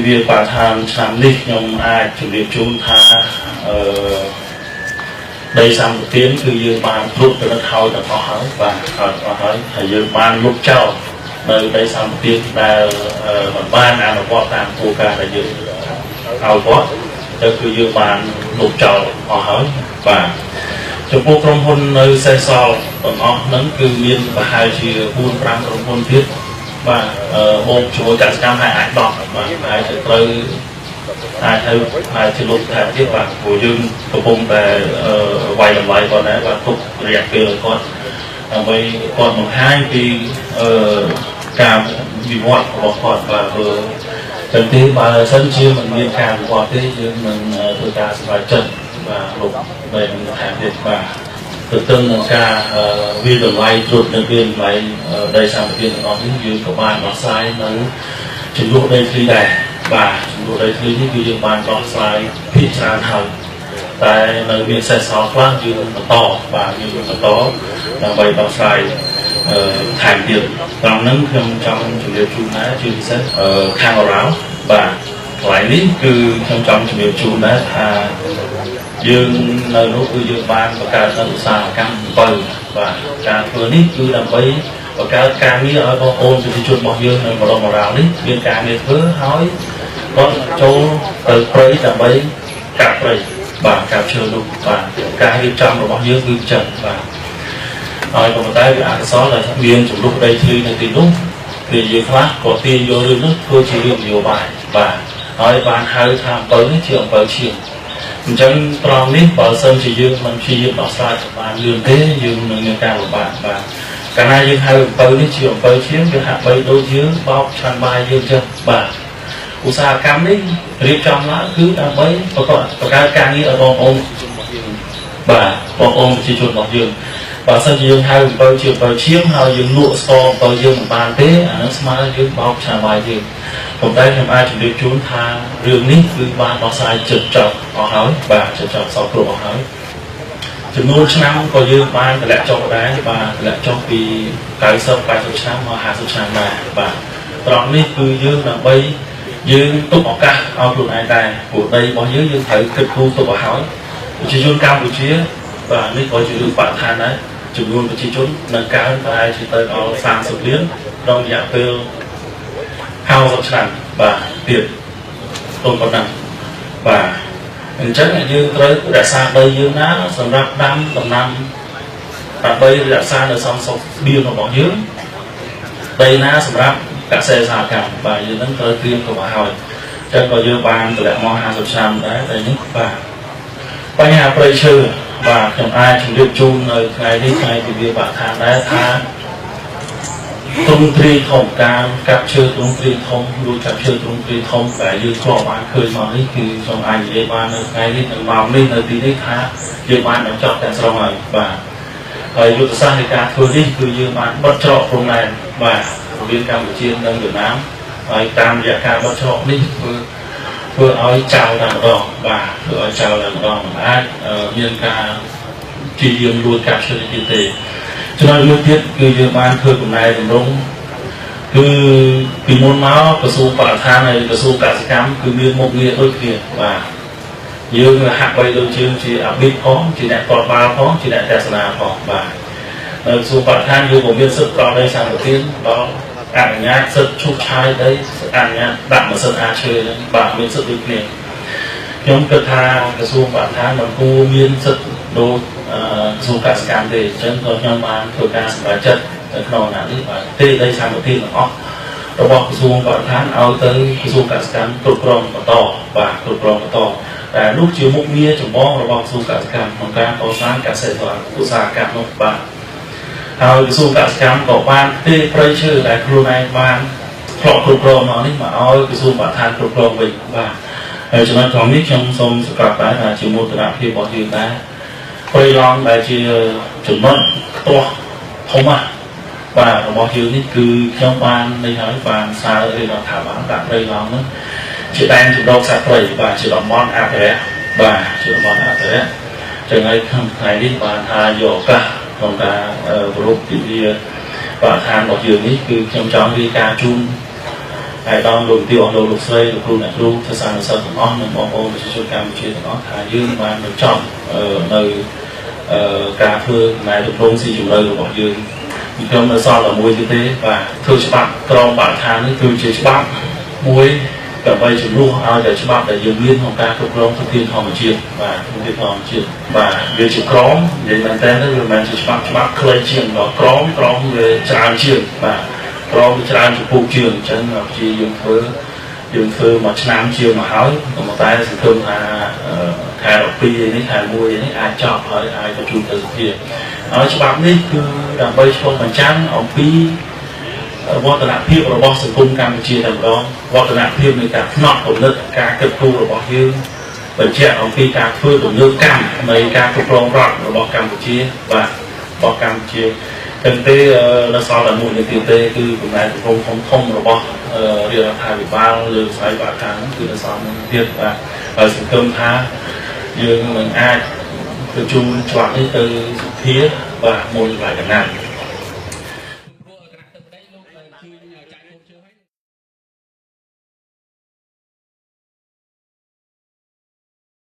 việc bà thang làm đi nhưng ai chuẩn bị chung tha đây sang một tiếngคือយើងបានគ្រប់ទៅនឹងហើយទាំងអស់ហើយបាទហើយយើងបានលុបចោលនៅដីសម្បត្តិដែលមិនបានអនុវត្តតាមគោលការណ៍ដែលយើងឲ្យគាត់ទៅគឺយើងបានលុបចោលអស់ហើយបាទចំពោះក្រុមហ៊ុននៅសេសសល់ទាំងអស់ហ្នឹងគឺមានប្រហែលជា 4-5 ក្រុមហ៊ុនទៀតបាទបងជាមួយកសិកម្មអាច10បាទអាចទៅត្រូវអាចលុបថែមទៀតបាទព្រោះយើងកំពុងតែវាយតម្លៃគាត់ដែរបាទទុករយៈពេលគាត់ដើម្បីគាត់បង្ហាញពីការវិវត្តរបស់គាត់បាទព្រោះតែទីបើសិនជាមិនមានការវិវត្តទេយើងនឹងធ្វើការសម្រេចចិត្តបាទលុបបែបនេះថែមទៀតបាទទៅទៅនឹងការវិតម្លៃត្រួតនៅវិតម្លៃដីសម្បត្តិទាំងអស់នេះយើងក៏បានដោះស្រាយនៅចំនួនដីធ្លីដែរបាទចំនួនដីធ្លីនេះគឺយើងបានដោះស្រាយភាគច្រើនហើយតែនៅមានសេសសល់ខ្លះយើងបន្តបាទយើងបន្តដើម្បីដោះស្រាយថែមទៀតត្រង់ហ្នឹងខ្ញុំចង់ជម្រាបជូនដែរជាពិសេសខាងអរ៉ាល់បាទកន្លែងនេះគឺខ្ញុំចង់ជម្រាបជូនដែរថាយើងនៅនោះគឺយើងបានបង្កើតនៅឧស្សាហកម្ម7បាទការធ្វើនេះគឺដើម្បីបង្កើតការងារឲ្យបងប្អូនប្រជាជនរបស់យើងនៅម្ដងម្ដងនេះមានការងារធ្វើហើយគាត់ចូលទៅព្រៃដើម្បីកាប់ព្រៃបាទកាប់ឈើនោះបាទការរៀបចំរបស់យើងគឺចឹងបាទហើយក៏ប៉ុន្តែវាអកុសលដែលមានចំនួនដីធ្លីនៅទីនោះគឺយើងខ្លះក៏ទាញយករឿងនោះធ្វើជារឿងនយោបាយបាទហើយបានហៅថាអំពើនេះជាអំពើឈាមអញ្ចឹងត្រង់នេះបើសិនជាយើងមិនព្យាយាមដោះស្រាយបានលឿនទេយើងនឹងមានការលំបាកបាទកាលណាយើងហៅអំពើនេះជាអំពើឈាមវាហាក់បីដូចយើងបោកឆាន់បាយយើងចឹងបាទឧស្សាហកម្មនេះរៀបចំឡើងគឺដើម្បីបង្កើតការងារឲ្យបងប្អូនបាទបងប្អូនប្រជាជនរបស់យើងបើសិនជាយើងហៅអំពើជាអំពើឈាមហើយយើងលក់ស្ករអំពើយើងមិនបានទេអានឹងស្មើយើងបោកឆាន់បាយយើងប៉ុន្តែខ្ញុំអាចជម្រាបជូនថារឿងនេះគឺបានដោះស្រាយចិត្តចប់អស់ហើយបាទចិត្តចប់សពគ្រប់អស់ហើយចំនួនឆ្នាំក៏យើងបានតម្លាក់ចុះដែរបាទតម្លាក់ចុះពី90 80ឆ្នាំមក50ឆ្នាំដែរបាទត្រង់នេះគឺយើងដើម្បីយើងទុកឱកាសឲ្យខ្លួនឯងដែរព្រោះដីរបស់យើងត្រូវគិតគូរទុកឲ្យហើយប្រជាជនកម្ពុជាបាទនេះក៏ជារឿងបរិស្ថានដែរចំនួនប្រជាជននៅកើនប្រហែលជាទៅដល់30លានក្នុងរយៈពេល50ឆ្នាំបាទទៀតទុំប៉ុណ្ណឹងបាទអញ្ចឹងយើងត្រូវរក្សាដីយើងណាសម្រាប់ដាំដំណាំដើម្បីរក្សានៅសន្តិសុខស្បៀងរបស់យើងដីណាសម្រាប់កសិកម្មបាទយើងនឹងត្រូវត្រៀមទុកឲ្យហើយអញ្ចឹងក៏យើងបានតម្លាក់មក50ឆ្នាំដែរតែនេះបាទបញ្ហាព្រៃឈើបាទខ្ញុំអាចជម្រាបជូននៅថ្ងៃនេះថ្ងៃវិវាបឋានដែរថាទ្រង់ទ្រីធំការកាប់ឈើទ្រង់ទ្រីធំរួចកាប់ឈើទ្រង់ទ្រីធំតែយើងឆ្លងបានឃើញមកនេះគឺខ្ញុំអាចនិយាយបាននៅថ្ងៃនេះនៅម៉ោងនេះនៅទីនេះថាយើងបានបញ្ចប់ទាំងស្រុងហើយបាទហើយយុទ្ធសាស្ត្រនៃការធ្វើនេះគឺយើងបានបិទច្រកព្រំដែនបាទរវាងកម្ពុជានិងវៀតណាមហើយតាមរយៈការបិទច្រកនេះធ្វើឲ្យចោលតែម្ដងបាទធ្វើឲ្យចោលតែម្ដងមិនអាចមានការជាយាមលួចកាប់ឈើទៀតទេចំណុចមួយទៀតគឺយើងបានធ្វើកំណែតម្រង់គឺពីមុនមកក្រសួងបរិស្ថានហើយក្រសួងកសិកម្មគឺមានមុខងារដូចគ្នាបាទយើងហាក់បីដូចជាអភិបផងជាអ្នកកត់បាល់ផងជាអ្នកទស្សនាផងបាទនៅក្រសួងបរិស្ថានយើងក៏មានសិទ្ធិប្រដីសម្បត្តិដល់អនុញ្ញាតសិទ្ធិឈូសឆាយដីអនុញ្ញាតដាក់ម៉ាស៊ីនអាឈើបាទមានសិទ្ធិដូចគ្នាខ្ញុំគិតថាក្រសួងបរិស្ថានមិនគួរមានសិទ្ធិដូចក្រសួងកសិកម្មទេអញ្ចឹងក៏ខ្ញុំបានធ្វើការសម្រេចចិត្តនៅក្នុងអានេះបាទទេដីសម្បត្តិទាំងអស់របស់ក្រសួងបរិស្ថានឲ្យទៅក្រសួងកសិកម្មគ្រប់គ្រងបន្តបាទគ្រប់គ្រងបន្តតែនោះជាមុខងារចម្បងរបស់ក្រសួងកសិកម្មក្នុងការកសាងកសិកម្មឧស្សាហកម្មនោះបាទហើយក្រសួងកសិកម្មក៏បានទេព្រៃឈើដែលខ្លួនឯងបានធ្លាប់គ្រប់គ្រងមកនេះមកឲ្យក្រសួងបរិស្ថានគ្រប់គ្រងវិញបាទហើយចំណុចត្រង់នេះខ្ញុំសូមសង្កត់ដែរថាជាមោទនភាពរបស់យើងដែរព្រៃឡង់ដែលជាចំណុចខ្ទាស់ធំបាទរបស់យើងនេះគឺខ្ញុំបាននេះហើយបានសាររៀបរដ្ឋាភិបាលដាក់ព្រៃឡង់នោះជាដែនជម្រកសត្វព្រៃបាទជាតំបន់អភិរក្សបាទជាតំបន់អភិរក្សចឹងហើយក្នុងថ្ងៃនេះបានថាយកឱកាសក្នុងការប្រពៃពិធីបរិស្ថានរបស់យើងនេះគឺខ្ញុំចង់រាយការណ៍ជូន ហើយដល់លោកទីអស់លោកស្រីលោកគ្រូអ្នកគ្រូសិស្សានុសិស្សទាំងអស់និងបងប្អូនប្រជាជនកម្ពុជាទាំងអស់ថាយើងបានបញ្ចប់នៅការធ្វើណែទំនងស៊ីជម្រៅរបស់យើងខ្ញុំនៅសល់តែមួយទៀតទេបាទធ្វើច្បាប់ក្រមបរិស្ថាននេះគឺជាច្បាប់មួយដើម្បីជំនួសឲ្យតែច្បាប់ដែលយើងមានក្នុងការគ្រប់គ្រងធនធានធម្មជាតិបាទធនធានធម្មជាតិបាទវាជាក្រមនិយាយមែនតើវាមិនមែនជាច្បាប់ខ្លីជាងដល់ក្រមវាច្រើនជាងបាទក្រមវាច្រើនចំពោះជាងអញ្ចឹងព្យាយាមធ្វើយើងធ្វើមួយឆ្នាំជាងមកហើយតែសង្ឃឹមថាខែ12នេះខែ1នេះអាចចប់ហើយអាចបញ្ជូនទៅសភាហើយច្បាប់នេះគឺដើម្បីឆ្លុះបញ្ចាំងអំពីវឌ្ឍនភាពរបស់សង្គមកម្ពុជាតែម្ដងវឌ្ឍនភាពនៃការផ្នត់គំនិតការគិតគូររបស់យើងបញ្ជាក់អំពីការធ្វើទំនើបកម្មនៃការគ្រប់គ្រងរដ្ឋរបស់កម្ពុជាបាទរបស់កម្ពុជាទាំងទេនៅសល់តែមួយនេះទេគឺកំណែប្រគំធំរបស់រាជរដ្ឋាភិបាលលើស្អីបាទខាងគឺនៅសល់មួយទៀតបាទហើយសង្ឃឹមថាយើងនឹងអាចបញ្ជូនច្បាប់នេះទៅសភាបាទមួយកន្លែងកណ្ដាល